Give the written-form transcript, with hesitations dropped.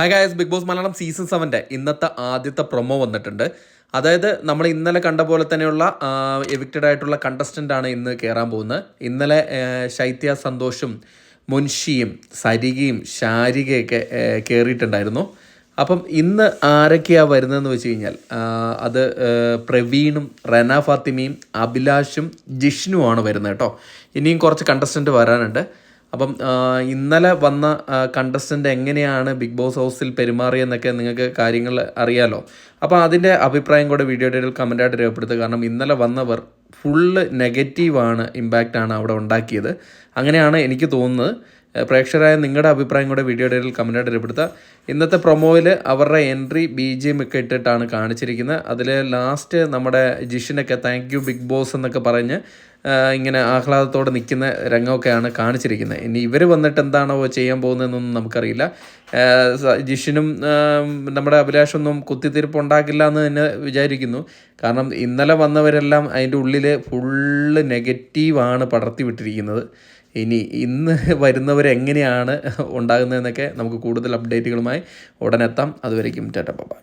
Hi guys, big boss Malayalam season 7 ഇന്നത്തെ ആദ്യത്തെ promo വന്നിട്ടുണ്ട്. അതായത് നമ്മൾ ഇന്നലെ കണ്ട പോലെ തന്നെയുള്ള എവിക്റ്റഡ് ആയിട്ടുള്ള കണ്ടസ്റ്റൻ്റ് ആണ് ഇന്ന് കയറാൻ പോകുന്നത്. ഇന്നലെ ശൈത്യ സന്തോഷും മുൻഷിയും സരികയും ശാരികയൊക്കെ കയറിയിട്ടുണ്ടായിരുന്നു. അപ്പം ഇന്ന് ആരൊക്കെയാണ് വരുന്നതെന്ന് വെച്ച് കഴിഞ്ഞാൽ അത് പ്രവീണും റന ഫാത്തിമയും അഭിലാഷും ജിഷ്ണുവാണ് വരുന്നത് കേട്ടോ. ഇനിയും കുറച്ച് കണ്ടസ്റ്റൻ്റ് വരാനുണ്ട്. അപ്പം ഇന്നലെ വന്ന കണ്ടസ്റ്റൻ്റ് എങ്ങനെയാണ് ബിഗ് ബോസ് ഹൗസിൽ പെരുമാറിയെന്നൊക്കെ നിങ്ങൾക്ക് കാര്യങ്ങൾ അറിയാലോ. അപ്പോൾ അതിൻ്റെ അഭിപ്രായം കൂടെ വീഡിയോയുടെ ഇടയിൽ കമൻറ്റായിട്ട് രേഖപ്പെടുത്തുക. കാരണം ഇന്നലെ വന്നവർ ഫുള്ള് നെഗറ്റീവാണ് ഇമ്പാക്റ്റാണ് അവിടെ ഉണ്ടാക്കിയത്. അങ്ങനെയാണ് എനിക്ക് തോന്നുന്നത്. പ്രേക്ഷകരായ നിങ്ങളുടെ അഭിപ്രായം കൂടെ വീഡിയോയുടെ ഇടയിൽ കമൻറ്റായിട്ട് രേഖപ്പെടുത്തുക. ഇന്നത്തെ പ്രൊമോയിൽ അവരുടെ എൻട്രി BGM ഒക്കെ ഇട്ടിട്ടാണ് കാണിച്ചിരിക്കുന്നത്. അതിൽ ലാസ്റ്റ് നമ്മുടെ ജിഷിനൊക്കെ താങ്ക് യു ബിഗ് ബോസ് എന്നൊക്കെ പറഞ്ഞ് ഇങ്ങനെ ആഹ്ലാദത്തോടെ നിൽക്കുന്ന രംഗമൊക്കെയാണ് കാണിച്ചിരിക്കുന്നത്. ഇനി ഇവർ വന്നിട്ട് എന്താണോ ചെയ്യാൻ പോകുന്നതെന്നൊന്നും നമുക്കറിയില്ല. ജിഷിനും നമ്മുടെ അഭിലാഷൊന്നും കുത്തിത്തിരിപ്പ് ഉണ്ടാക്കില്ല എന്ന് തന്നെ വിചാരിക്കുന്നു. കാരണം ഇന്നലെ വന്നവരെല്ലാം അതിൻ്റെ ഉള്ളിൽ ഫുള്ള് നെഗറ്റീവാണ് പടർത്തി വിട്ടിരിക്കുന്നത്. ഇനി ഇന്ന് വരുന്നവരെങ്ങനെയാണ് ഉണ്ടാകുന്നതെന്നൊക്കെ നമുക്ക് കൂടുതൽ അപ്ഡേറ്റുകളുമായി ഉടനെത്താം. അതുവരേക്കും ടാറ്റാ ബൈ.